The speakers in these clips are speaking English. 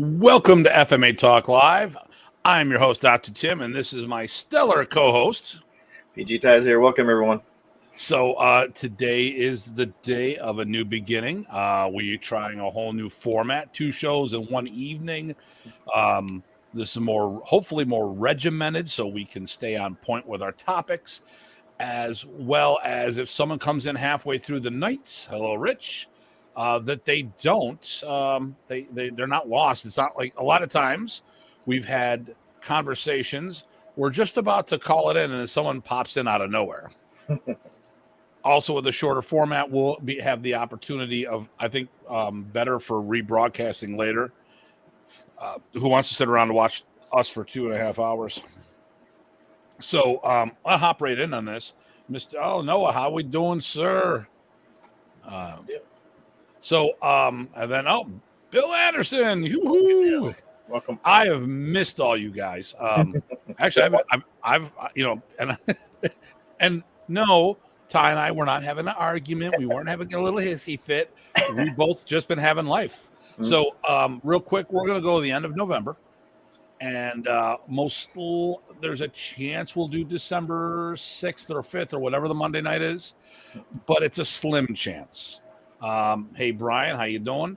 Welcome to FMA Talk Live. I'm your host, Dr. Tim, and this is my stellar co-host. PG Ties here. Welcome, everyone. So today is the day of a new beginning. We're trying a whole new format, 2 shows in one evening. This is hopefully more regimented, so we can stay on point with our topics, as well as if someone comes in halfway through the night, hello, Rich, that they don't, they're not lost. It's not like a lot of times we've had conversations. We're just about to call it in, and then someone pops in out of nowhere. Also, with a shorter format, we'll have the opportunity of, I think, better for rebroadcasting later. Who wants to sit around and watch us for 2.5 hours? So I'll hop right in on this. Mr. Oh, Noah, how we doing, sir? So, and then, Bill Anderson. Yoo-hoo. Welcome. I have missed all you guys. Actually, and no, Ty and I were not having an argument. We weren't having a little hissy fit. We both just been having life. Mm-hmm. So, real quick, we're going to go to the end of November. And there's a chance we'll do December 6th or 5th or whatever the Monday night is. But it's a slim chance. Hey, Brian, how you doing?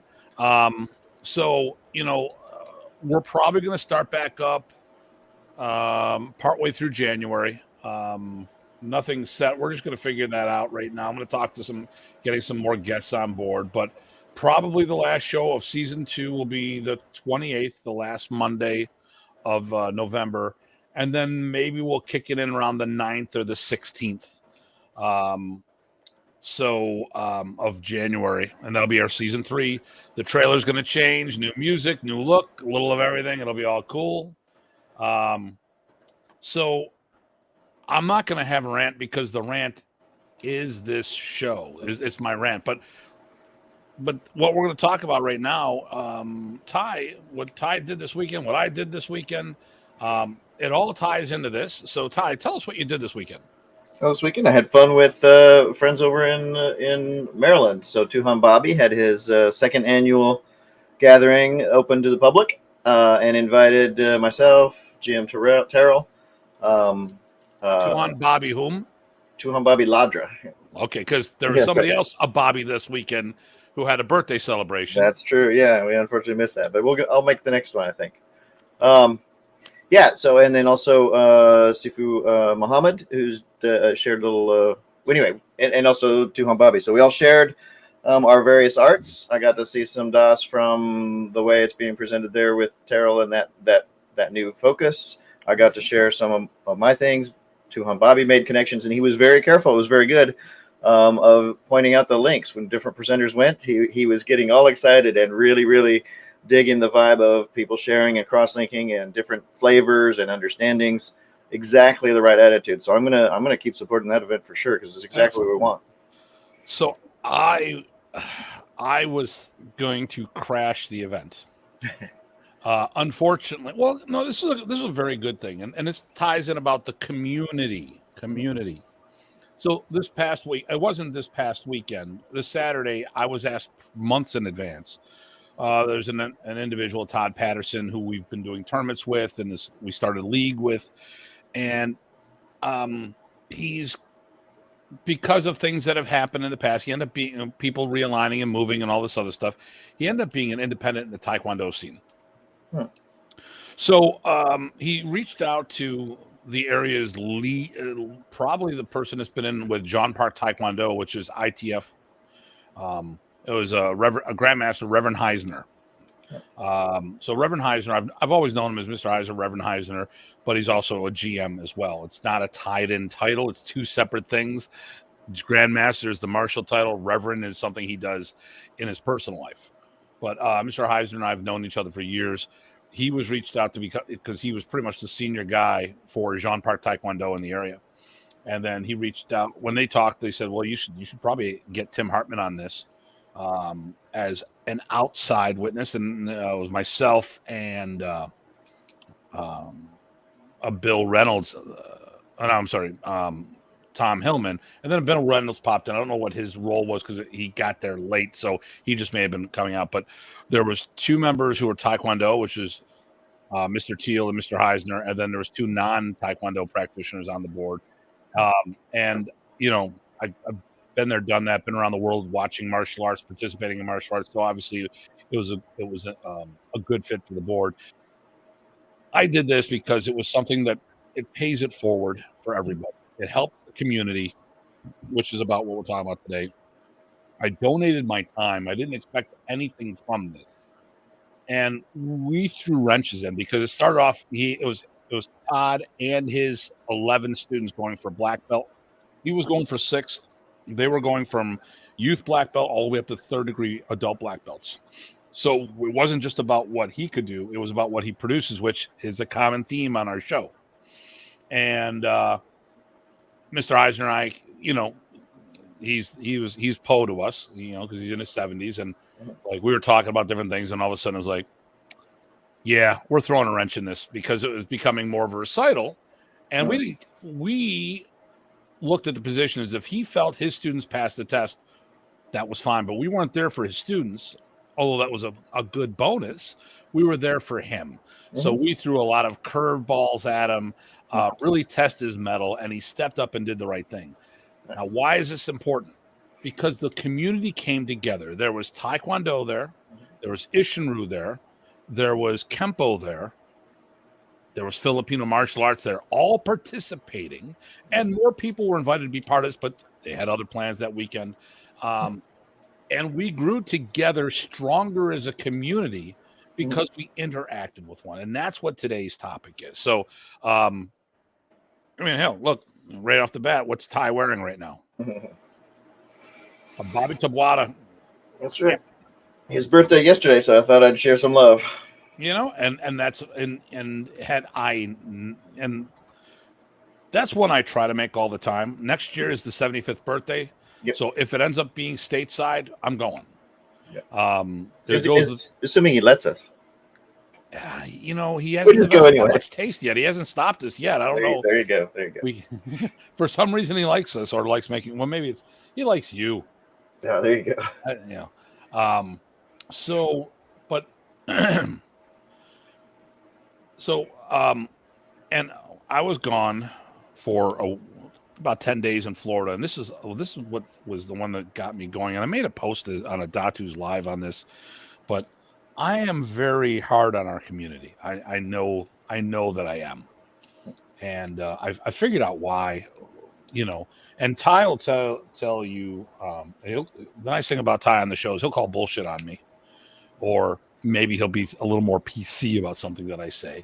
We're probably going to start back up partway through January. Nothing's set. We're just going to figure that out right now. I'm going to talk to getting some more guests on board, but probably the last show of season 2 will be the 28th, the last Monday of November. And then maybe we'll kick it in around the 9th or the 16th. Of January, and that'll be our season 3. The trailer's going to change, new music, new look, a little of everything. It'll be all cool. So I'm not going to have a rant because the rant is this show. It's my rant, but what we're going to talk about right now, Ty, what Ty did this weekend, what I did this weekend, it all ties into this. So Ty, tell us what you did this weekend. Well, this weekend I had fun with friends over in Maryland. So Tuham Bobby had his second annual gathering open to the public and invited myself, GM Terrell. Tuham Bobby whom? Tuham Bobby Ladra. Okay, because there was somebody else, a Bobby, this weekend who had a birthday celebration. That's true. Yeah, we unfortunately missed that, but I'll make the next one, I think. Yeah, so, and then also Sifu Muhammad, who's shared a little, anyway, and also Tuham Bobby. So we all shared our various arts. I got to see some DOS from the way it's being presented there with Terrell and that new focus. I got to share some of my things. Tuham Bobby made connections, and he was very careful. It was very good of pointing out the links. When different presenters went, he was getting all excited and really, really digging the vibe of people sharing and cross-linking and different flavors and understandings. Exactly the right attitude. So I'm gonna keep supporting that event for sure because it's exactly what we want. So I was going to crash the event. Unfortunately, well, no, this was a very good thing, and this ties in about the community. So this past week, it wasn't this past weekend. This Saturday, I was asked months in advance. There's an individual, Todd Patterson, who we've been doing tournaments with, and we started a league with, and he's, because of things that have happened in the past, he ended up being people realigning and moving and all this other stuff. He ended up being an independent in the Taekwondo scene. So he reached out to the area's lead, probably the person that's been in with John Park Taekwondo, which is ITF. It was a Grandmaster, Reverend Heisner. So Reverend Heisner, I've always known him as Mr. Heisner, Reverend Heisner, but he's also a GM as well. It's not a tied-in title. It's 2 separate things. Grandmaster is the martial title. Reverend is something he does in his personal life. But Mr. Heisner and I have known each other for years. He was reached out to because he was pretty much the senior guy for Jean Park Taekwondo in the area. And then he reached out. When they talked, they said, well, you should probably get Tim Hartman on this as an outside witness. And it was myself and Bill Reynolds. No, I'm sorry. Tom Hillman, and then Ben Reynolds popped in. I don't know what his role was because he got there late, so he just may have been coming out. But there was 2 members who were Taekwondo, which is Mr. Teal and Mr. Heisner, and then there was 2 non-Taekwondo practitioners on the board. And I've been there, done that, been around the world watching martial arts, participating in martial arts. So obviously, it was a good fit for the board. I did this because it was something that it pays it forward for everybody. It helps the community, which is about what we're talking about today. I donated my time. I didn't expect anything from this, and we threw wrenches in because it started off. It was Todd and his 11 students going for black belt. He was going for 6th. They were going from youth black belt all the way up to 3rd degree adult black belts. So it wasn't just about what he could do; it was about what he produces, which is a common theme on our show. And Mr. Eisner and I, he's Poe to us, because he's in his 70s, and like we were talking about different things, and all of a sudden it's like, yeah, we're throwing a wrench in this because it was becoming more of a recital, and we looked at the position as if he felt his students passed the test, that was fine, but we weren't there for his students. Although that was a good bonus, we were there for him. So we threw a lot of curveballs at him, really test his mettle, and he stepped up and did the right thing. Nice. Now, why is this important? Because the community came together. There was Taekwondo there. There was Ishinru there. There was Kempo there. There was Filipino martial arts there, all participating. And more people were invited to be part of this, but they had other plans that weekend. And we grew together stronger as a community because we interacted with one. And that's what today's topic is. So, hell, look, right off the bat, what's Ty wearing right now? A Bobby Tabwada. That's right. His birthday yesterday, so I thought I'd share some love. And that's that's one I try to make all the time. Next year is the 75th birthday. Yep. So if it ends up being stateside, I'm going. Yep. Assuming he lets us. He hasn't got much taste yet. He hasn't stopped us yet. I don't know. There you go. For some reason, he likes us or likes making. Well, maybe he likes you. Yeah, there you go. And I was gone for about 10 days in Florida, and this is what was the one that got me going. And I made a post on a Datu's live on this, but I am very hard on our community. I know that I am, and I figured out why, And Ty will tell you. The nice thing about Ty on the show is he'll call bullshit on me, or maybe he'll be a little more PC about something that I say,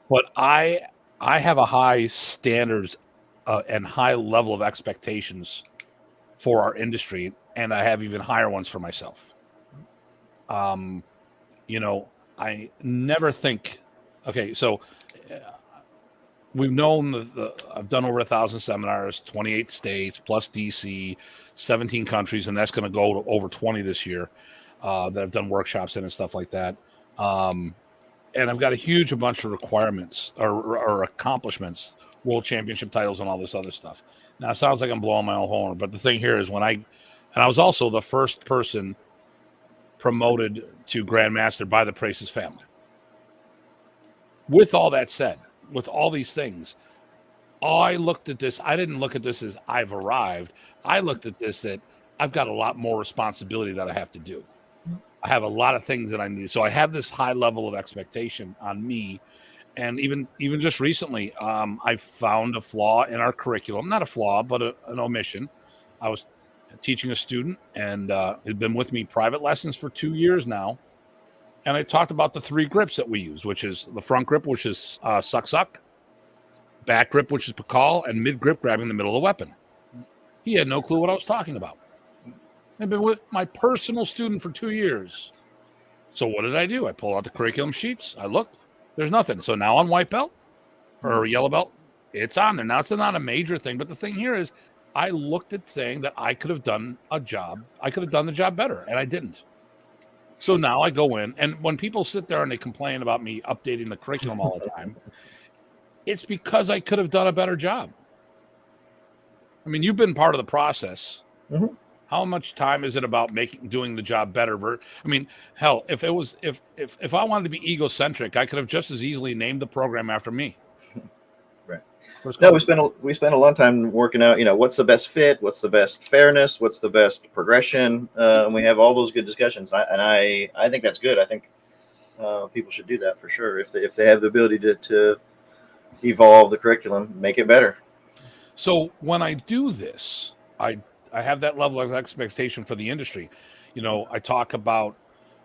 But I have a high standards and high level of expectations for our industry, and I have even higher ones for myself. I never think. Okay, so we've known I've done over 1,000 seminars, 28 states plus DC, 17 countries, and that's going to go to over 20 this year that I've done workshops in and stuff like that. And I've got a huge bunch of requirements or accomplishments, world championship titles, and all this other stuff. Now, it sounds like I'm blowing my own horn, but the thing here is I was also the first person promoted to Grandmaster by the Price's family. With all that said, with all these things, I looked at this. I didn't look at this as I've arrived. I looked at this that I've got a lot more responsibility that I have to do. I have a lot of things that I need. So I have this high level of expectation on me. And even just recently, I found a flaw in our curriculum. Not a flaw, but an omission. I was teaching a student, and had been with me private lessons for 2 years now. And I talked about the 3 grips that we use, which is the front grip, which is suck, back grip, which is pakal, and mid grip, grabbing the middle of the weapon. He had no clue what I was talking about. I've been with my personal student for 2 years. So what did I do? I pulled out the curriculum sheets. I looked. There's nothing. So now on white belt or yellow belt, it's on there. Now, it's not a major thing. But the thing here is I looked at saying that I could have done a job. I could have done the job better, and I didn't. So now I go in, and when people sit there and they complain about me updating the curriculum all the time, it's because I could have done a better job. I mean, you've been part of the process. Mm-hmm. How much time is it about doing the job better? I mean, hell, if I wanted to be egocentric, I could have just as easily named the program after me. Right. But No, we spent a long time working out, what's the best fit, what's the best fairness, what's the best progression, and we have all those good discussions. I think that's good. I think people should do that for sure if they have the ability to evolve the curriculum, make it better. So when I do this, I have that level of expectation for the industry. I talk about,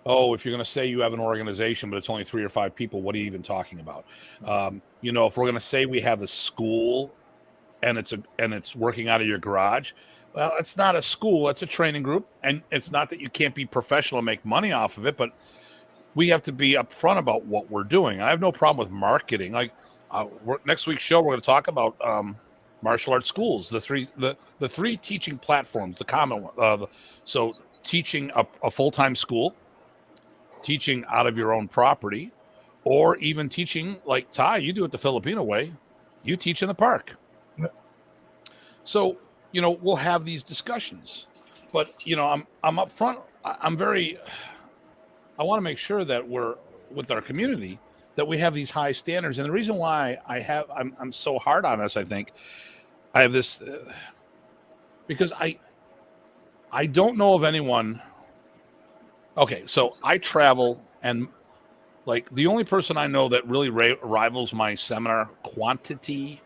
if you're going to say you have an organization, but it's only 3 or 5 people, what are you even talking about? If we're going to say we have a school and it's working out of your garage, well, it's not a school, it's a training group. And it's not that you can't be professional and make money off of it, but we have to be upfront about what we're doing. I have no problem with marketing. Like next week's show, we're going to talk about martial arts schools, the three teaching platforms, the common one. So teaching a full-time school, teaching out of your own property, or even teaching like Ty, you do it the Filipino way, you teach in the park. Yep. So, we'll have these discussions, but I'm upfront. I want to make sure that we're with our community, that we have these high standards. And the reason why I'm so hard on us, I think I have this because I don't know of anyone. Okay, so I travel, and like the only person I know that really rivals my seminar quantity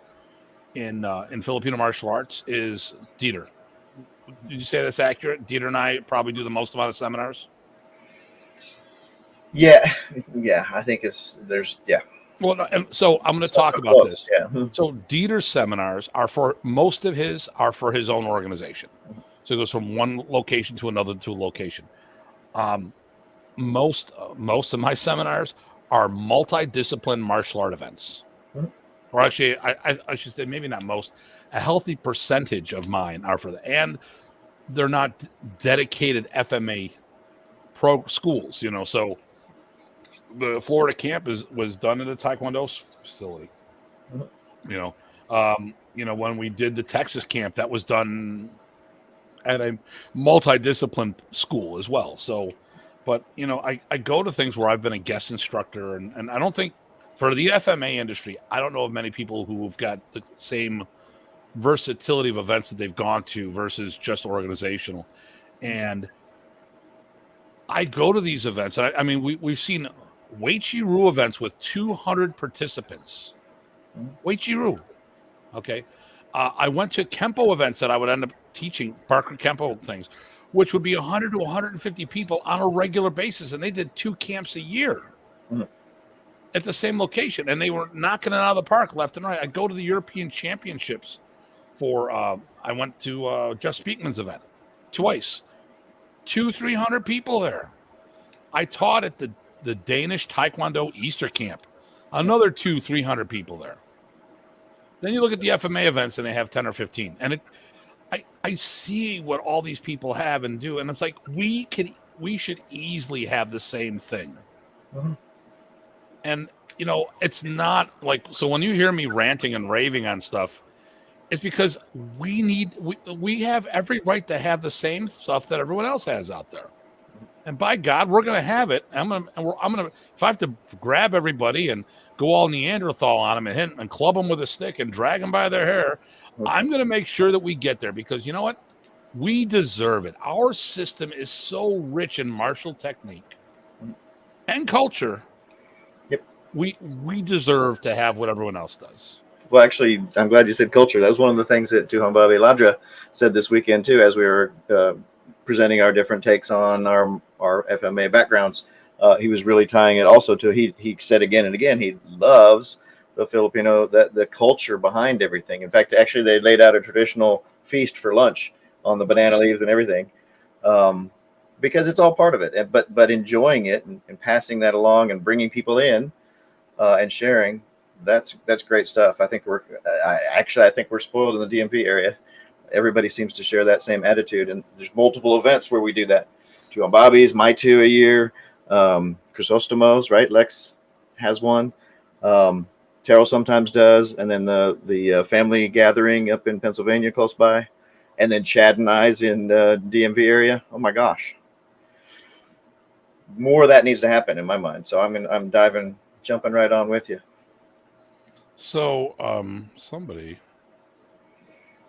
in Filipino martial arts is Dieter. Did you say that's accurate? Dieter and I probably do the most amount of seminars. Yeah, I think Well, and so I'm going to talk about this. Yeah. So Dieter's seminars most of his are for his own organization. So it goes from one location to another to a location. Most of my seminars are multidiscipline martial art events. Mm-hmm. Or actually, I should say maybe not most. A healthy percentage of mine are for that, and they're not dedicated FMA pro schools. So the Florida camp was done in a Taekwondo facility. Mm-hmm. When we did the Texas camp, that was done at a multidiscipline school as well. So, but I go to things where I've been a guest instructor, and I don't think for the FMA industry, I don't know of many people who have got the same versatility of events that they've gone to versus just organizational. And I go to these events. I mean, we've seen Weichi-Ryu events with 200 participants. Weichi-Ryu. Okay. I went to Kempo events that I would end up teaching, Parker Kempo things, which would be 100 to 150 people on a regular basis. And they did 2 camps a year at the same location. And they were knocking it out of the park left and right. I go to the European Championships I went to Jeff Speakman's event twice. 200-300 people there. I taught at the Danish Taekwondo Easter camp. Another 200-300 people there. Then you look at the FMA events and they have 10 or 15. And I see what all these people have and do. And it's like, we should easily have the same thing. Mm-hmm. And, it's not like, so when you hear me ranting and raving on stuff, it's because we have every right to have the same stuff that everyone else has out there. And by God, we're going to have it. I'm going to, if I have to grab everybody and go all Neanderthal on them and hit and club them with a stick and drag them by their hair, I'm going to make sure that we get there, because you know what? We deserve it. Our system is so rich in martial technique and culture. Yep. We deserve to have what everyone else does. Well, actually, I'm glad you said culture. That was one of the things that Tuhan Babi Ladra said this weekend, too, as we were presenting our different takes on our FMA backgrounds. He was really tying it also to, he said again and again, he loves the Filipino, the culture behind everything. In fact, actually, they laid out a traditional feast for lunch on the banana leaves and everything, because it's all part of it. But enjoying it and passing that along and bringing people in and sharing, that's great stuff. I think I think we're spoiled in the DMV area. Everybody seems to share that same attitude, and there's multiple events where we do that. Tuan Bobby's, My Two a year, Chrysostomos, right? Lex has one. Terrell sometimes does, and then the family gathering up in Pennsylvania close by, and then Chad and I's in DMV area. Oh my gosh, more of that needs to happen in my mind. So I'm jumping right on with you. So somebody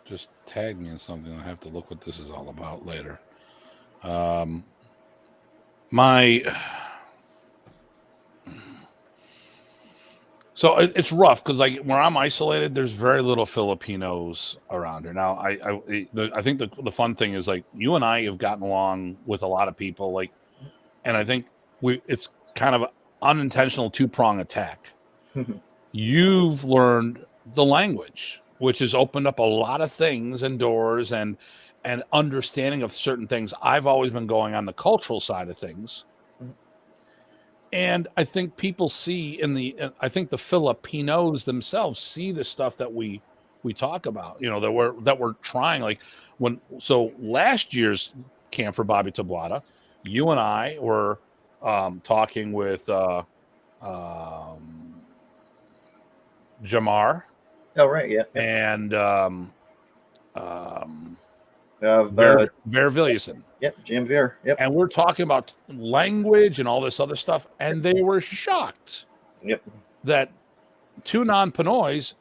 just tagged me in something. I have to look what this is all about later. So it's rough because like where I'm isolated, there's very little Filipinos around here. Now, I think the fun thing is like you and I have gotten along with a lot of people, like, and I think it's kind of an unintentional two-prong attack. You've learned the language, which has opened up a lot of things and doors and understanding of certain things. I've always been going on the cultural side of things. And I think people see I think the Filipinos themselves see the stuff that we talk about, you know, that we're trying. Like so last year's Camp for Bobby Tablata, you and I were talking with Jamar. Oh, right. Yeah. And Ver Villiason. Yep. Jim Ver. Yep. And we're talking about language and all this other stuff. And they were shocked. Yep. That two non-Pinoys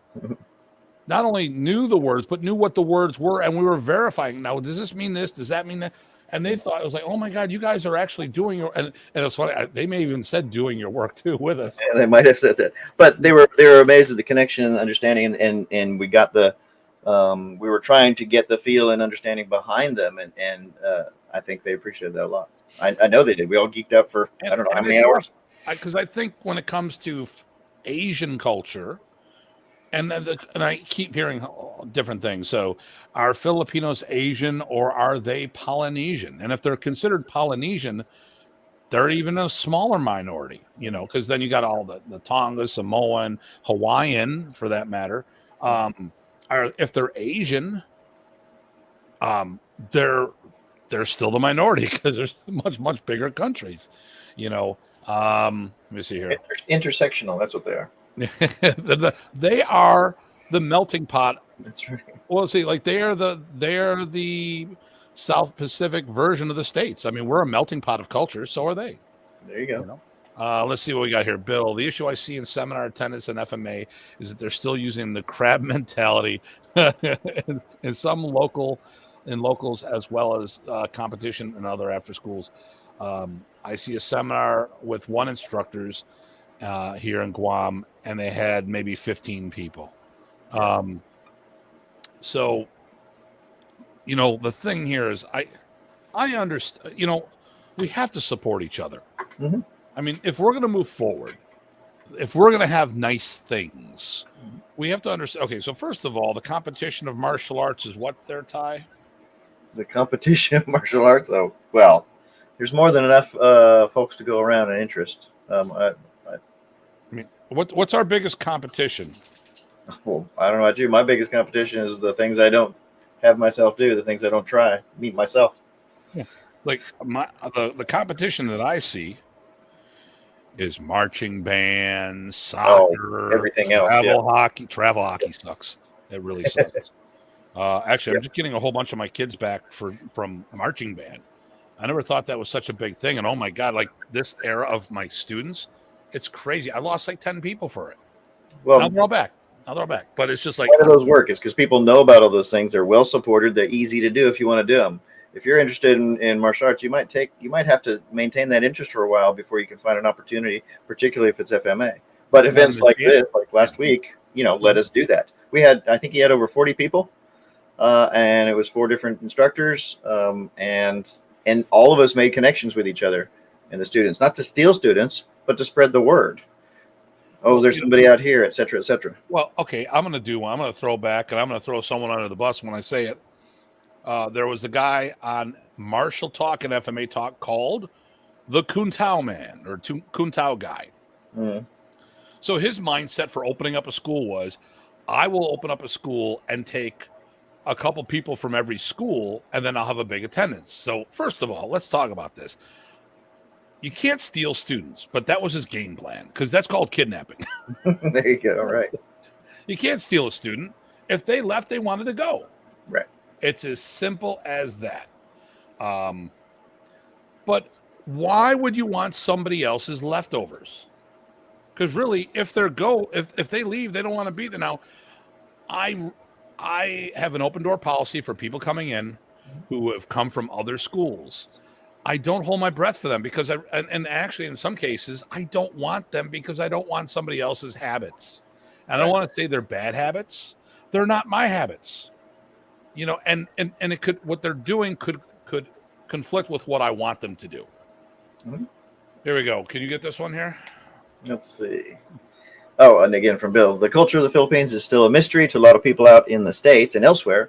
not only knew the words, but knew what the words were. And we were verifying. Now, does this mean this? Does that mean that? And they thought, it was like, oh my God, you guys are actually doing your, and it's funny. They may have even said doing your work too with us. Yeah, they might have said that, but they were amazed at the connection and understanding. And we got we were trying to get the feel and understanding behind them. And I think they appreciated that a lot. I know they did. We all geeked out for, I don't know how many hours. Because I think when it comes to Asian culture, and I keep hearing different things. So are Filipinos Asian or are they Polynesian? And if they're considered Polynesian, they're even a smaller minority, you know, because then you got all the Tonga, Samoan, Hawaiian, for that matter. If they're Asian, they're still the minority because there's much bigger countries, you know. Let me see here. Intersectional, that's what they are. They are the melting pot. That's right. Well, see, like they are the South Pacific version of the States. I mean, we're a melting pot of cultures. So are they. There you go. You know? Let's see what we got here. Bill, the issue I see in seminar attendance and FMA is that they're still using the crab mentality in some locals as well as competition and other after schools. I see a seminar with one instructors here in Guam, and they had maybe 15 people. So, you know, the thing here is I understand, you know, we have to support each other. Mm-hmm. I mean, if we're going to move forward, if we're going to have nice things, we have to understand. Okay, so first of all, the competition of martial arts is what there, Ty? The competition of martial arts? Oh, well, there's more than enough folks to go around in interest. I mean, what's our biggest competition? Well, I don't know about you. My biggest competition is the things I don't have myself do, the things I don't try, meet myself. Yeah. Like the competition that I see is marching band, soccer, everything else. Travel hockey. Travel hockey sucks. It really sucks. Actually, I'm just getting a whole bunch of my kids back from marching band. I never thought that was such a big thing. And oh my God, like this era of my students, it's crazy. I lost like 10 people for it. Well, now they're all back. But it's just like, how do those work? Is because people know about all those things. They're well supported. They're easy to do if you want to do them. If you're interested in martial arts, you might have to maintain that interest for a while before you can find an opportunity, particularly if it's FMA. But events like this, like last week, you know, let us do that. I think he had over 40 people, and it was 4 different instructors, and all of us made connections with each other and the students, not to steal students, but to spread the word. Oh, there's somebody out here, et cetera, et cetera. Well, okay, I'm going to do one. I'm going to throw back, and I'm going to throw someone under the bus when I say it. There was a guy on Martial Talk and FMA Talk called the Kuntao Man or Kuntao guy. Mm. So his mindset for opening up a school was, I will open up a school and take a couple people from every school, and then I'll have a big attendance. So first of all, let's talk about this. you can't steal students, but that was his game plan because that's called kidnapping. There you go. All right. You can't steal a student. If they left, they wanted to go. Right. It's as simple as that. But why would you want somebody else's leftovers? Because really, if they leave, they don't want to be there. Now, I have an open door policy for people coming in who have come from other schools. I don't hold my breath for them because and actually in some cases I don't want them because I don't want somebody else's habits. And I don't want to say they're bad habits. They're not my habits. You know, and it could, what they're doing could conflict with what I want them to do. Mm-hmm. Here we go. Can you get this one here? Let's see. Oh, and again from Bill, the culture of the Philippines is still a mystery to a lot of people out in the States and elsewhere.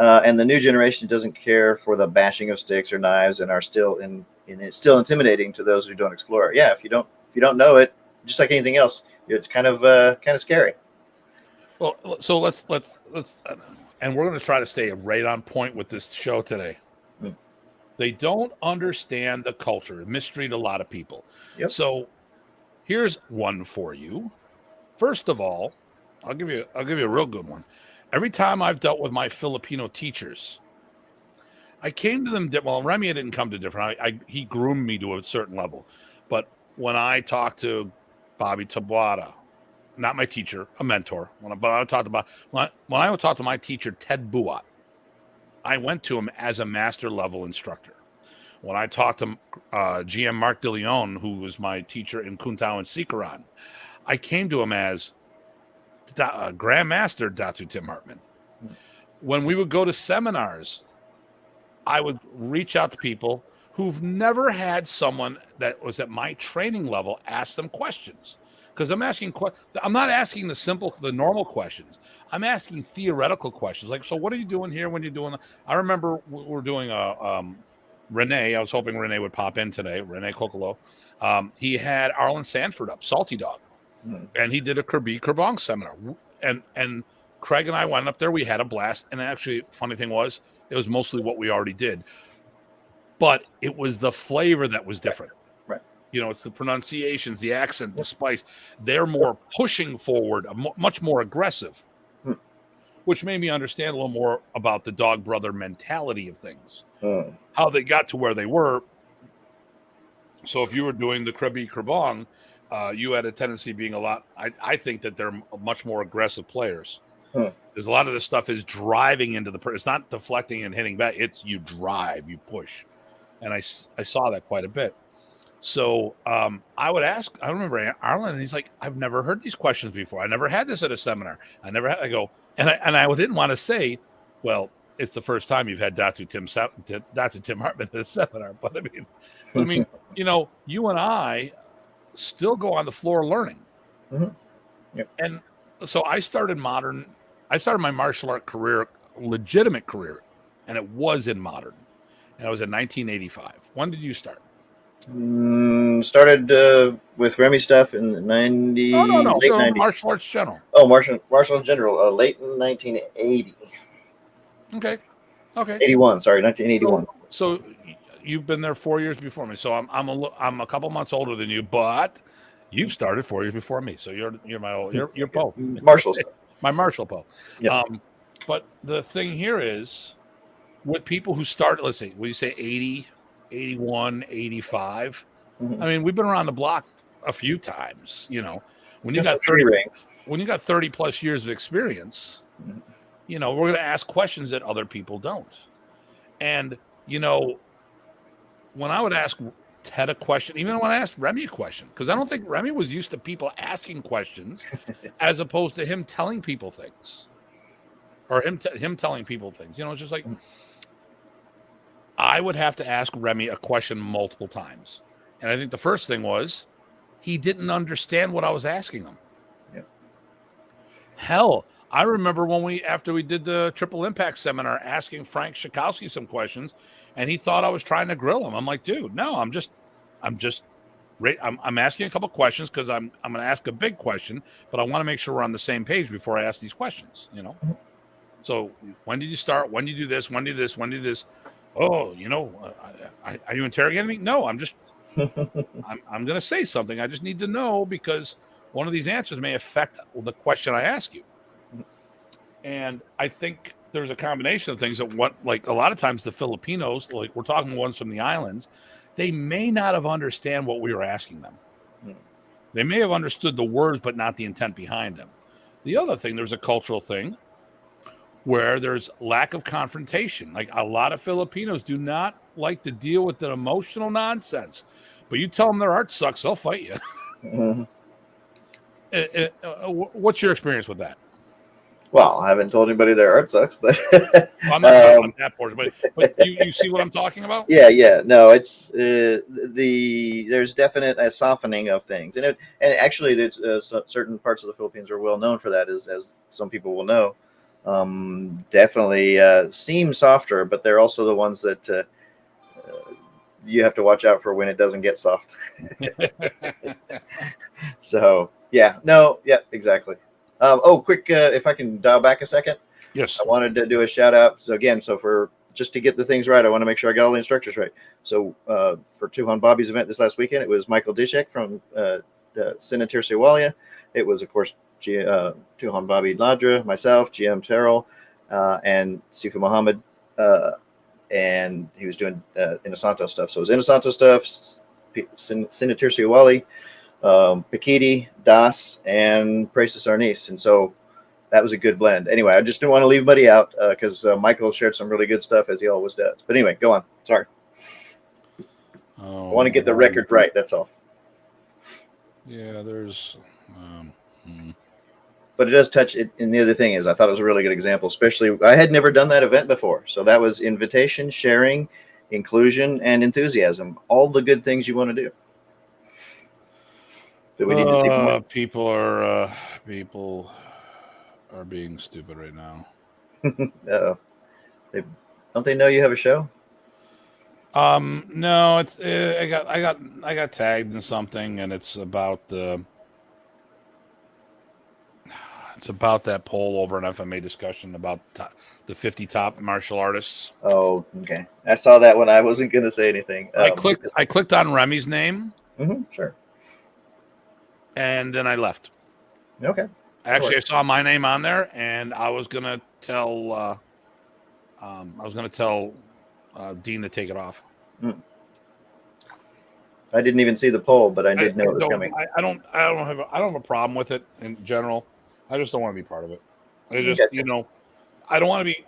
And the new generation doesn't care for the bashing of sticks or knives, and are still it's still intimidating to those who don't explore it. Yeah, if you don't know it, just like anything else, it's kind of scary. Well, so let's and we're going to try to stay right on point with this show today. They don't understand the culture, mystery to a lot of people. Yep. So here's one for you. First of all, I'll give you a real good one. Every time I've dealt with my Filipino teachers, I came to them. Well, Remy didn't come to different. He groomed me to a certain level. But when I talked to Bobby Tabuada, not my teacher, a mentor. When I would talk to my teacher, Ted Buat, I went to him as a master level instructor. When I talked to GM Mark De Leon, who was my teacher in Kuntao and Sikaran, I came to him as Grandmaster Datu Tim Hartman. When we would go to seminars, I would reach out to people who've never had someone that was at my training level ask them questions. Because I'm not asking the normal questions. I'm asking theoretical questions. Like, so what are you doing here when you're doing that? I remember we're doing Renee. I was hoping Renee would pop in today. Renee Kokolo. He had Arlen Sanford up, Salty Dog. And he did a Kirby Kerbong seminar. And Craig and I went up there. We had a blast. And actually, funny thing was, it was mostly what we already did. But it was the flavor that was different. Right. You know, it's the pronunciations, the accent, the spice. They're more pushing forward, much more aggressive, which made me understand a little more about the dog brother mentality of things, how they got to where they were. So if you were doing the Kirby Kerbong, you had a tendency being I think that they're much more aggressive players. Because a lot of this stuff is driving into it's not deflecting and hitting back. It's you drive, you push. And I saw that quite a bit. So I would ask, I remember Arlen, and he's like, I've never heard these questions before. I never had this at a seminar. I go, and I didn't want to say, well, it's the first time you've had Datu Tim Hartman at a seminar. But I mean, you know, you and I still go on the floor learning. Mm-hmm. Yep. And so I started my martial art career, legitimate career, and it was in modern. And it was in 1985. When did you start? Started with Remy stuff in the 90s. No. Late So 90s. martial arts general. Oh, martial arts general. Late in 1980. Okay. 81. Sorry, 1981. So you've been there 4 years before me. So I'm a couple months older than you, but you've started 4 years before me. So you're my you're Poe. Martial stuff. My martial Poe. Yep. But the thing here is, with people who start, let's see, when you say 80, 81, 85, I mean, we've been around the block a few times, you know. When you got 30 rings, when you got 30 plus years of experience, you know, we're going to ask questions that other people don't. And, you know, when I would ask Ted a question, even when I asked Remy a question, because I don't think Remy was used to people asking questions as opposed to him telling people things, or him telling people things. You know, it's just like, I would have to ask Remy a question multiple times. And I think the first thing was he didn't understand what I was asking him. Yeah. Hell, I remember after we did the Triple Impact seminar, asking Frank Schakowsky some questions, and he thought I was trying to grill him. I'm like, dude, no, I'm asking a couple questions because I'm going to ask a big question, but I want to make sure we're on the same page before I ask these questions, you know? So when did you start? When did you do this? When did you do this? When did you do this? Oh, you know, are you interrogating me? No, I'm just I'm going to say something. I just need to know because one of these answers may affect the question I ask you. And I think there's a combination of things that like a lot of times the Filipinos, like we're talking ones from the islands, they may not have understand what we were asking them. They may have understood the words, but not the intent behind them. The other thing, there's a cultural thing where there's lack of confrontation. Like a lot of Filipinos do not like to deal with the emotional nonsense, but you tell them their art sucks, they'll fight you. Mm-hmm. What's your experience with that? Well, I haven't told anybody their art sucks, but well, I'm not talking about that portion, but you see what I'm talking about? Yeah. No, it's there's definite a softening of things, and actually, there's certain parts of the Philippines are well known for that, as some people will know. Definitely seem softer, but they're also the ones that you have to watch out for when it doesn't get soft. So exactly. Quick, if I can dial back a second. Yes. I wanted to do a shout out. So again, just to get the things right, I want to make sure I got all the instructors right. So for Tuhan Bobby's event this last weekend, it was Michael Dishek from Senator Siwalia. It was, of course, Tuhan Bobby Ladra, myself, GM Terrell, and Sifu Muhammad. And he was doing Inosanto stuff. So it was Inosanto stuff, Senator Siwali, Pikiti, Das, and Precis Arnis. And so that was a good blend. Anyway, I just didn't want to leave anybody out because Michael shared some really good stuff, as he always does. But anyway, go on. Sorry. I want to get the record right. That's all. Yeah, there's... But it does touch it. And the other thing is, I thought it was a really good example, especially I had never done that event before. So that was invitation, sharing, inclusion, and enthusiasm. All the good things you want to do. That we need to see more. People are being stupid right now. Don't they know you have a show? No, it's I got tagged in something, and it's about that poll over an FMA discussion about the 50 top martial artists. Oh, okay. I saw that one. I wasn't going to say anything. I clicked on Remy's name. Mm-hmm, sure. And then I left. Okay. Actually, I saw my name on there, and I was gonna tell Dean to take it off. I didn't even see the poll, but I did know it was coming. I don't have a problem with it in general. I just don't want to be part of it. I just I don't want to be.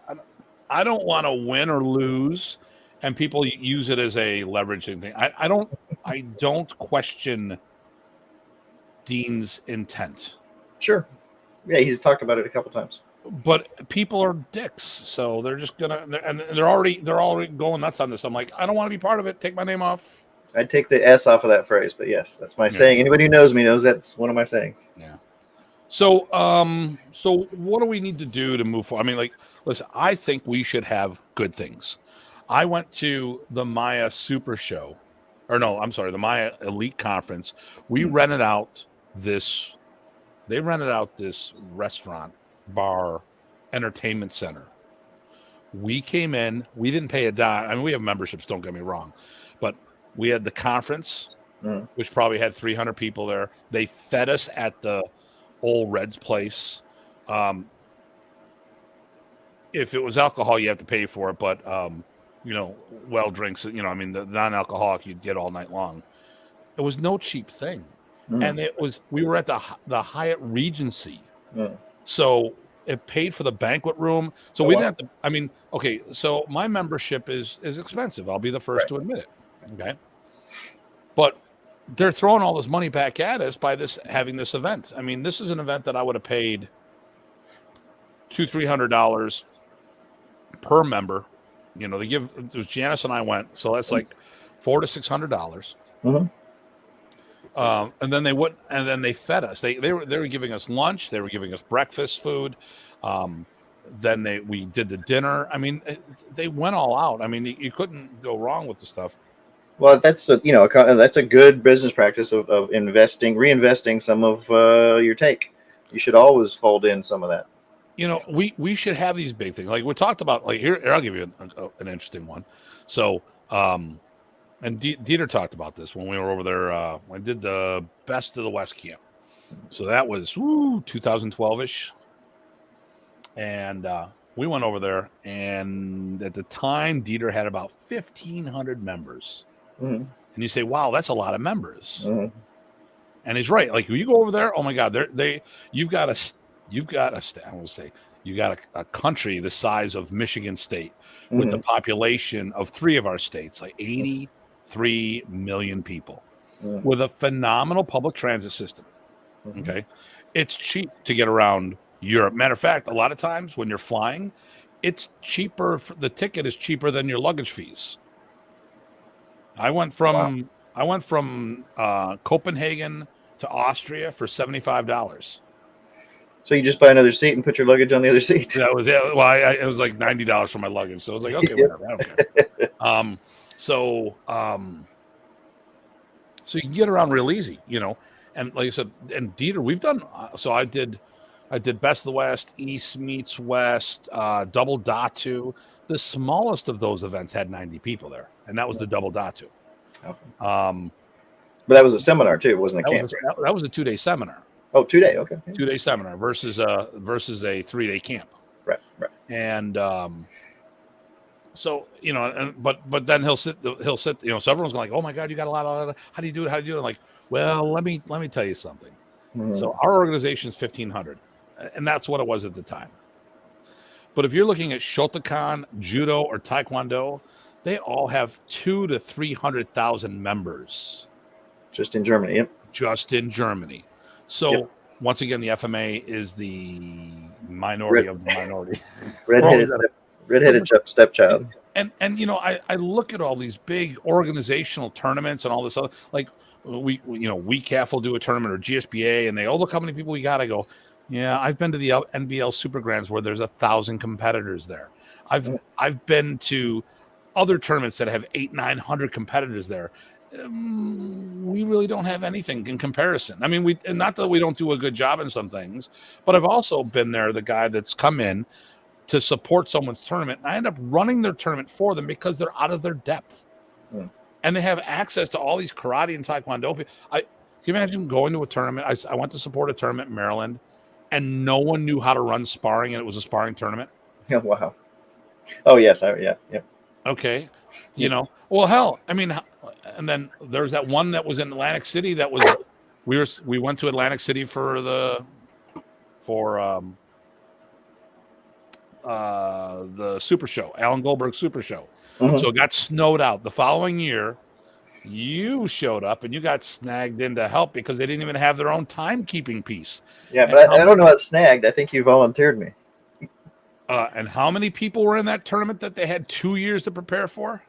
I don't want to win or lose, and people use it as a leveraging thing. I don't question Dean's intent. Sure. Yeah, he's talked about it a couple times. But people are dicks, so they're just they're already going nuts on this. I'm like, I don't want to be part of it. Take my name off. I'd take the S off of that phrase, but yes, that's my saying. Anybody who knows me knows that's one of my sayings. Yeah. So what do we need to do to move forward? I mean, like, listen, I think we should have good things. I went to the Maya Super Show, the Maya Elite Conference. We rented out this. They rented out this restaurant, bar, entertainment center. We came in. We didn't pay a dime. I mean, we have memberships. Don't get me wrong, but we had the conference, which probably had 300 people there. They fed us at the Old Red's place. If it was alcohol, you have to pay for it, but drinks, the non-alcoholic you'd get all night long. It was no cheap thing. And we were at the Hyatt Regency. So it paid for the banquet room. So we didn't have to, so my membership is expensive. I'll be the first to admit it. Okay. But they're throwing all this money back at us by having this event. I mean, this is an event that I would have paid $200-300 per member. It was Janice and I went, so that's like $400 to $600. And then they fed us. They were giving us lunch. They were giving us breakfast food. Then we did the dinner. I mean, they went all out. I mean, you couldn't go wrong with the stuff. Well, that's a good business practice of reinvesting some of your take. You should always fold in some of that. We should have these big things. Like we talked about, like here I'll give you an interesting one. So And Dieter talked about this when we were over there. I did the Best of the West camp. So that was 2012-ish. And we went over there. And at the time, Dieter had about 1,500 members. Mm-hmm. And you say, wow, that's a lot of members. Mm-hmm. And he's right. Like, you go over there, oh my God, you've got a country the size of Michigan State with the population of 3 of our states, like 83 million people, with a phenomenal public transit system. Okay. It's cheap to get around Europe. Matter of fact, a lot of times when you're flying, it's cheaper. The ticket is cheaper than your luggage fees. I went from Copenhagen to Austria for $75. So you just buy another seat and put your luggage on the other seat. That was it. Well, it was like $90 for my luggage, so I was like, okay, whatever, I don't care. So you can get around real easy, And like I said, and Dieter, we've done. So I did Best of the West, East meets West, Double Datu. The smallest of those events had 90 people there, and that was the Double Datu. Okay. But that was a seminar too. It wasn't a camp. That was a 2-day seminar. Oh, 2-day. Okay. 2-day seminar versus a 3-day camp. Right. And so but then he'll sit. So everyone's like, oh my God, you got a lot of. How do you do it? I'm like, well, let me tell you something. Mm-hmm. So our organization is 1,500, and that's what it was at the time. But if you're looking at Shotokan, Judo, or Taekwondo, they all have 200,000 to 300,000 members. Just in Germany, yep. Just in Germany. So once again, the FMA is the minority of the minority. Redheaded stepchild. And I look at all these big organizational tournaments and all this other, like WeCAF will do a tournament, or GSBA, and they look how many people we got. I go, yeah, I've been to the NBL Super Grands where there's 1,000 competitors there. I've been to other tournaments that have 800-900 competitors there. We really don't have anything in comparison. I mean, not that we don't do a good job in some things, but I've also been there, the guy that's come in to support someone's tournament, and I end up running their tournament for them because they're out of their depth. And they have access to all these karate and taekwondo. Can you imagine going to a tournament? I went to support a tournament in Maryland, and no one knew how to run sparring, and it was a sparring tournament. Yeah, wow. Oh, yes. Yeah. Okay. Well, hell, I mean, and then there's that one that was in Atlantic City that was, we went to Atlantic City for the Super Show, Alan Goldberg Super Show. Mm-hmm. So it got snowed out. The following year, you showed up and you got snagged in to help because they didn't even have their own timekeeping piece. Yeah, but I don't know what snagged. I think you volunteered me. And how many people were in that tournament that they had 2 years to prepare for?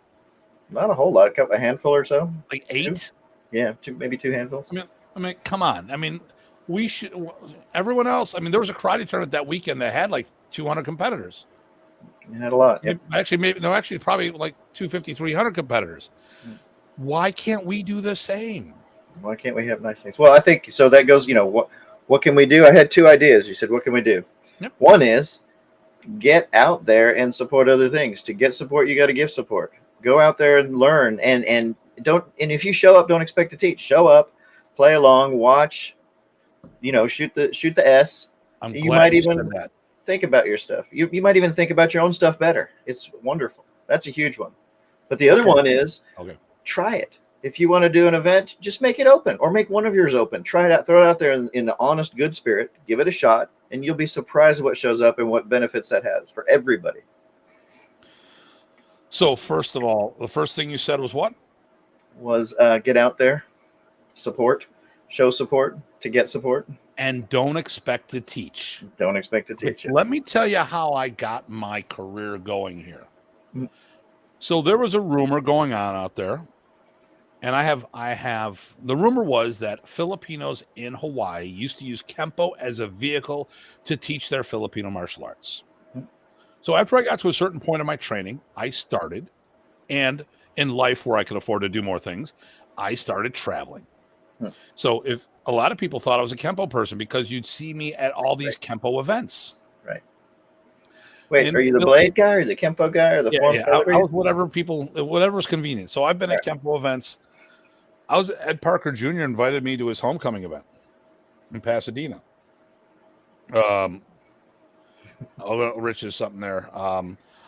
Not a whole lot, a handful or so. Like 8? Yeah, maybe 2 handfuls. I mean, come on. I mean, we should. Everyone else. I mean, there was a karate tournament that weekend that had like 200 competitors. You had a lot. Yep. Actually, probably like 250, 300 competitors. Why can't we do the same? Why can't we have nice things? Well, I think so. That goes. What can we do? I had 2 ideas. You said, what can we do? Yep. One is get out there and support other things. To get support, you got to give support. Go out there and learn, and don't. And if you show up, don't expect to teach. Show up, play along, watch. Shoot the S. You might even think about your stuff. You might even think about your own stuff better. It's wonderful. That's a huge one. But the other one is try it. If you want to do an event, just make it open, or make one of yours open. Try it out. Throw it out there in the honest, good spirit. Give it a shot, and you'll be surprised what shows up and what benefits that has for everybody. So first of all, the first thing you said was what? Was get out there, support, show support to get support. And don't expect to teach. Don't expect to teach. Let me tell you how I got my career going here. So there was a rumor going on out there, and I have the rumor was that Filipinos in Hawaii used to use Kempo as a vehicle to teach their Filipino martial arts. So after I got to a certain point in my training, I started, and in life where I could afford to do more things, I started traveling. So if a lot of people thought I was a Kempo person because you'd see me at all these Kempo events. Right. Wait, are you the blade guy or the Kempo guy or the form Yeah. guy? I was whatever's convenient. So I've been at Kempo events. I was Ed Parker Jr. invited me to his homecoming event in Pasadena. Rich is something there.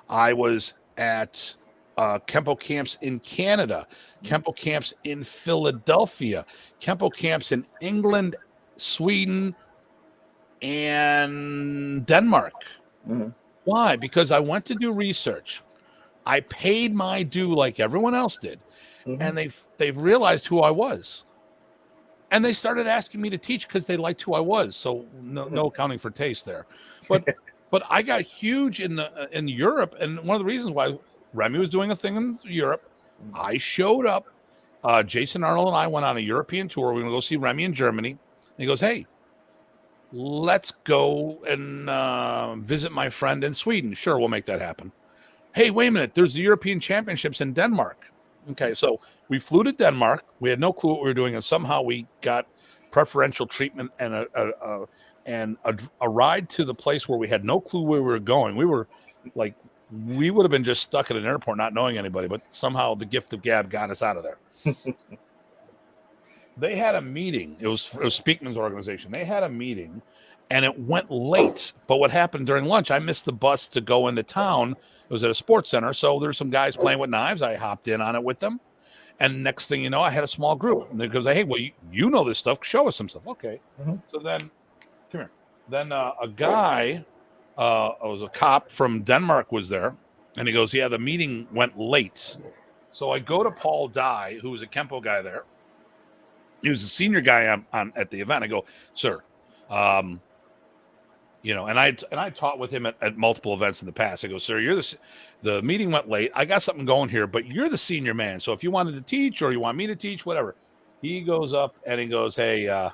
I was at Kempo camps in Canada, Kempo camps in Philadelphia, Kempo camps in England, Sweden, and Denmark. Mm-hmm. Why? Because I went to do research. I paid my due like everyone else did, and they've realized who I was, and they started asking me to teach because they liked who I was. So no accounting for taste there, but I got huge in Europe, and one of the reasons why Remy was doing a thing in Europe, I showed up. Jason Arnold and I went on a European tour. We're going to go see Remy in Germany. And he goes, "Hey, let's go and visit my friend in Sweden." Sure, we'll make that happen. Hey, wait a minute. There's the European Championships in Denmark. Okay, so we flew to Denmark. We had no clue what we were doing, and somehow we got preferential treatment and a ride to the place where we had no clue where we were going. We were like, we would have been just stuck at an airport not knowing anybody, but somehow the gift of gab got us out of there. They had a meeting. It was Speakman's organization. They had a meeting, and it went late. But what happened during lunch, I missed the bus to go into town. It was at a sports center, so there's some guys playing with knives. I hopped in on it with them, and next thing you know, I had a small group. And they goes, "Hey, well, you know this stuff. Show us some stuff." Okay. So then, come here. Then a guy, was a cop from Denmark, was there, and he goes, "Yeah, the meeting went late." So I go to Paul Dye, who was a Kempo guy there. He was a senior guy on at the event. I go, "Sir, and I taught with him at multiple events in the past. I go, "Sir, the meeting went late. I got something going here, but you're the senior man. So if you wanted to teach or you want me to teach, whatever." He goes up and he goes, "Hey,"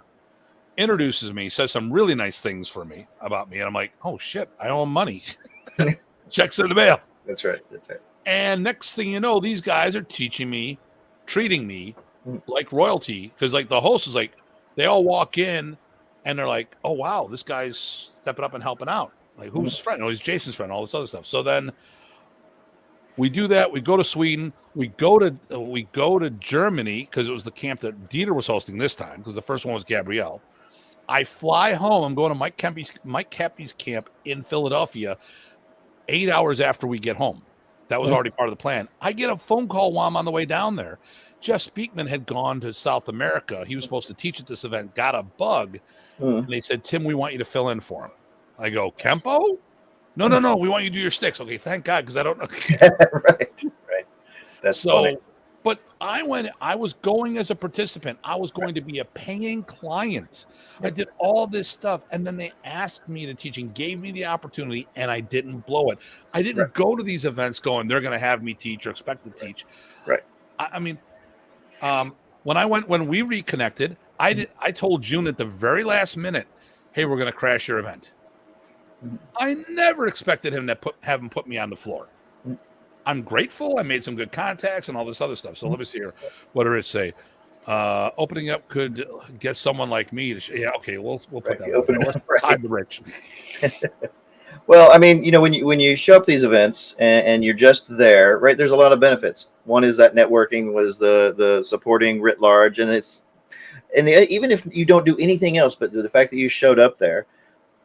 introduces me, says some really nice things about me. And I'm like, "Oh shit, I owe him money." Checks in the mail. That's right. And next thing you know, these guys are teaching me, treating me like royalty. Because like the host is like, they all walk in and they're like, "Oh wow, this guy's stepping up and helping out. Like, who's his friend? Oh, he's Jason's friend." All this other stuff. So then we do that. We go to Sweden. We go to Germany because it was the camp that Dieter was hosting this time, because the first one was Gabrielle. I fly home. I'm going to Mike Cappy's camp in Philadelphia 8 hours after we get home. That was already part of the plan. I get a phone call while I'm on the way down there. Jeff Speakman had gone to South America. He was supposed to teach at this event, got a bug. And they said, "Tim, we want you to fill in for him." I go, "Kempo? No. We want you to do your sticks." Okay, thank God, because I don't know. Right. That's so funny. But I was going as a participant. I was going to be a paying client. I did all this stuff. And then they asked me to teach and gave me the opportunity, and I didn't blow it. I didn't go to these events going, they're going to have me teach or expect to teach. Right. I mean, when we reconnected, I told June at the very last minute, "Hey, we're going to crash your event." I never expected him to have him put me on the floor. I'm grateful. I made some good contacts and all this other stuff. So let me see here. What did it say? Opening up could get someone like me to. Yeah, okay. We'll put that. Let's hide the rich. Well, I mean, when you show up these events and you're just there, right? There's a lot of benefits. One is that networking, was the supporting writ large, and even if you don't do anything else, but the fact that you showed up there,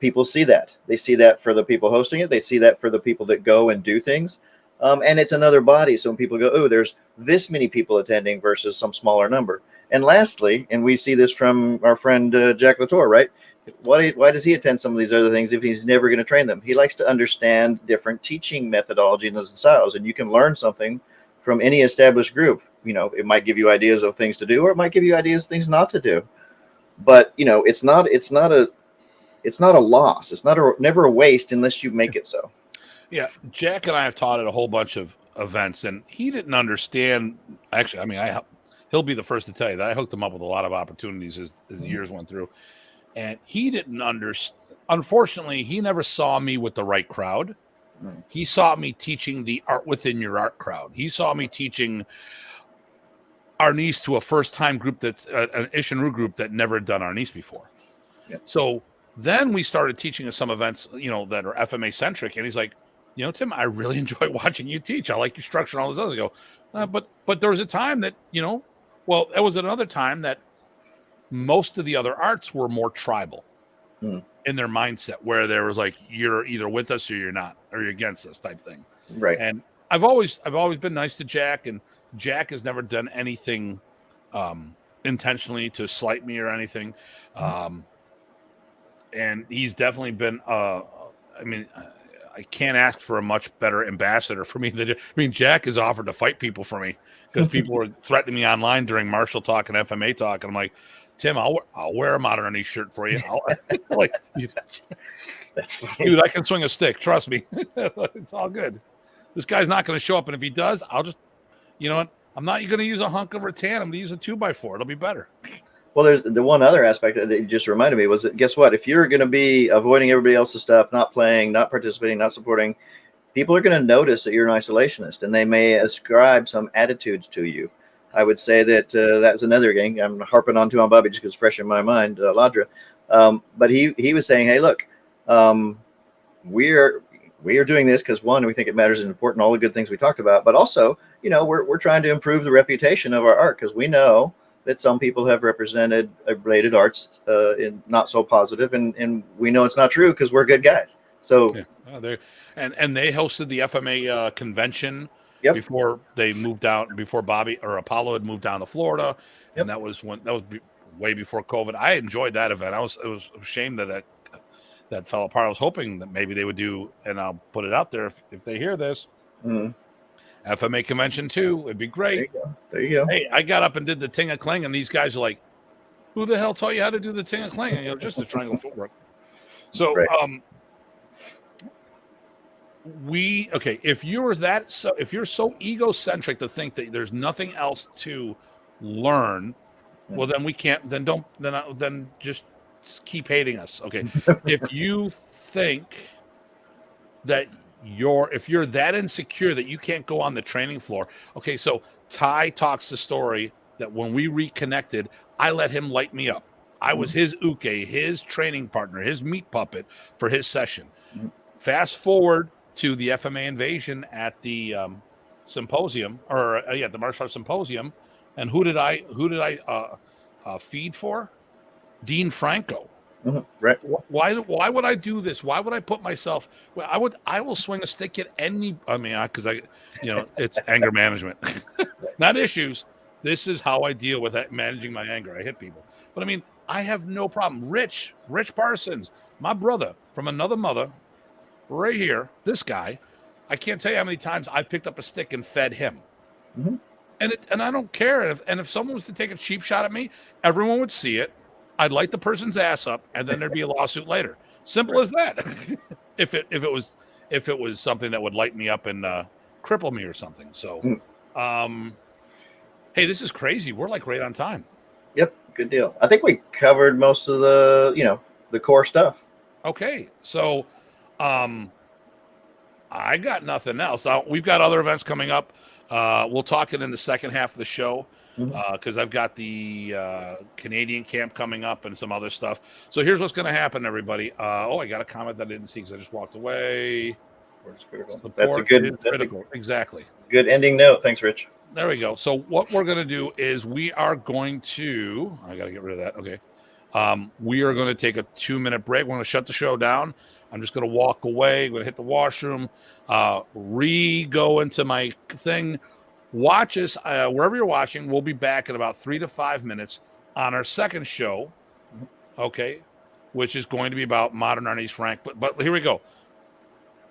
people see that. They see that for the people hosting it. They see that for the people that go and do things. And it's another body. So when people go, "Oh, there's this many people attending versus some smaller number." And lastly, and we see this from our friend Jack Latour, right? Why does he attend some of these other things if he's never going to train them? He likes to understand different teaching methodologies and styles, and you can learn something from any established group. It might give you ideas of things to do, or it might give you ideas of things not to do. But it's not a loss. It's never a waste unless you make it so. Yeah, Jack and I have taught at a whole bunch of events, and he didn't understand. Actually, I mean, he'll be the first to tell you that I hooked him up with a lot of opportunities as years went through, and he didn't understand. Unfortunately, he never saw me with the right crowd. He saw me teaching the art within your art crowd. He saw me teaching Arnis to a first-time group that's an Ishinru group that never had done Arnis before. Yeah. So then we started teaching at some events, that are FMA centric, and he's like, Tim, I really enjoy watching you teach. I like your structure and all this other. I go, but there was a time that, well, there was another time that most of the other arts were more tribal in their mindset, where there was like, you're either with us or you're not, or you're against us type thing. Right. And I've always been nice to Jack, and Jack has never done anything intentionally to slight me or anything. And he's definitely been, I can't ask for a much better ambassador for me. Jack has offered to fight people for me because people were threatening me online during Martial Talk and FMA Talk. And I'm like, Tim, I'll wear a Modern Arnie shirt for you. That's funny. Dude, I can swing a stick. Trust me. It's all good. This guy's not going to show up. And if he does, I'll just, you know what? I'm not going to use a hunk of rattan. I'm going to use a 2x4. It'll be better. Well, there's the one other aspect that you just reminded me was that, guess what? If you're going to be avoiding everybody else's stuff, not playing, not participating, not supporting, people are going to notice that you're an isolationist, and they may ascribe some attitudes to you. I would say that that's another gang. I'm harping on Bobby just because it's fresh in my mind, Ladra. But he was saying, hey, look, we are doing this because, one, we think it matters and important, all the good things we talked about, but also, we're trying to improve the reputation of our art, because we know that some people have represented related arts in not so positive, and we know it's not true because we're good guys. So they hosted the FMA convention before they moved out, before Bobby or Apollo had moved down to Florida, and that was way before COVID. I enjoyed that event. It was a shame that fell apart. I was hoping that maybe they would do, and I'll put it out there if they hear this. FMA convention too. It'd be great. There you go. Hey, I got up and did the Ting a Cling, and these guys are like, "Who the hell taught you how to do the Ting a Cling?" And, just the triangle footwork. So, if you're so egocentric to think that there's nothing else to learn, well, then we can't. Then just keep hating us. Okay, if you think that if you're that insecure that you can't go on the training floor. Okay, so Ty talks the story that when we reconnected, I let him light me up. I was his uke, his training partner, his meat puppet for his session. Fast forward to the FMA invasion at the symposium, or the martial arts symposium, and who did I feed for? Dean Franco. Right. Why would I do this? Why would I put myself? Well, I will swing a stick at any. Because it's anger management, not issues. This is how I deal with managing my anger. I hit people, but I have no problem. Rich Parsons, my brother from another mother, right here. This guy, I can't tell you how many times I've picked up a stick and fed him, and I don't care. If someone was to take a cheap shot at me, everyone would see it. I'd light the person's ass up, and then there'd be a lawsuit later. Simple as that. if it was something that would light me up and cripple me or something. So, hey, this is crazy. We're like right on time. Yep, good deal. I think we covered most of the the core stuff. Okay, so I got nothing else. We've got other events coming up. We'll talk it in the second half of the show. Because I've got the Canadian camp coming up and some other stuff. So here's what's going to happen, everybody. I got a comment that I didn't see because I just walked away. That's critical. Exactly. Good ending note. Thanks, Rich. There we go. So what we're going to do is we are going to. I got to get rid of that. Okay. We are going to take a 2-minute break. We're going to shut the show down. I'm just going to walk away. I'm going to hit the washroom. Go into my thing. Watch us wherever you're watching. We'll be back in about 3 to 5 minutes on our second show, okay, which is going to be about Modern Arnie's Frank. But here we go.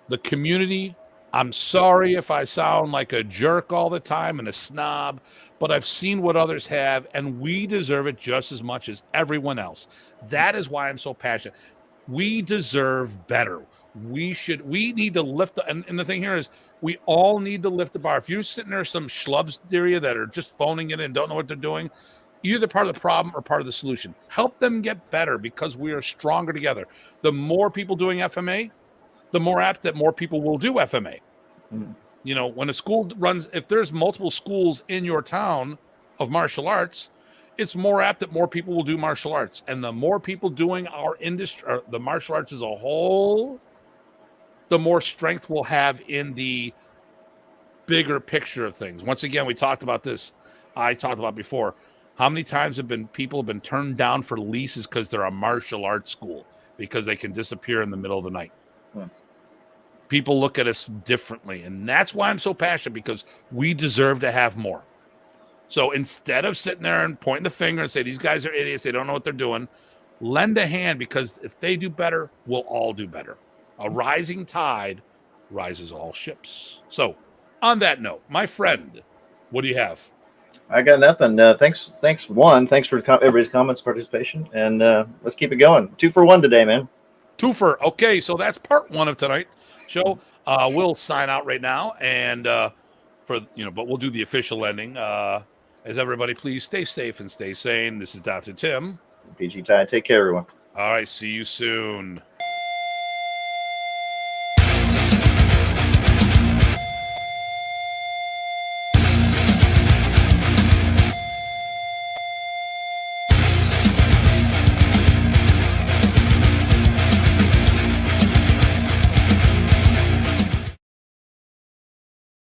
The community, I'm sorry if I sound like a jerk all the time and a snob, but I've seen what others have, and we deserve it just as much as everyone else. That is why I'm so passionate. We deserve better. We need to lift and the thing here is we all need to lift the bar. If you're sitting there, some schlubs area that are just phoning it in and don't know what they're doing, you're either part of the problem or part of the solution. Help them get better because we are stronger together. The more people doing FMA, the more apt that more people will do FMA. When a school runs, if there's multiple schools in your town of martial arts, it's more apt that more people will do martial arts. And the more people doing our industry, the martial arts as a whole, the more strength we'll have in the bigger picture of things. Once again, we talked about this. I talked about before. How many times people have been turned down for leases because they're a martial arts school because they can disappear in the middle of the night? People look at us differently, and that's why I'm so passionate, because we deserve to have more. So instead of sitting there and pointing the finger and say these guys are idiots, they don't know what they're doing, lend a hand, because if they do better, we'll all do better. A rising tide rises all ships. So on that note, my friend, what do you have? I got nothing. Thanks for everybody's comments, participation, and let's keep it going. 2 for 1 today, man. Twofer. Okay, so that's part 1 of tonight's show. We'll sign out right now, and but we'll do the official ending. As everybody, please stay safe and stay sane. This is Dr. Tim. PG Tye. Take care, everyone. All right, see you soon.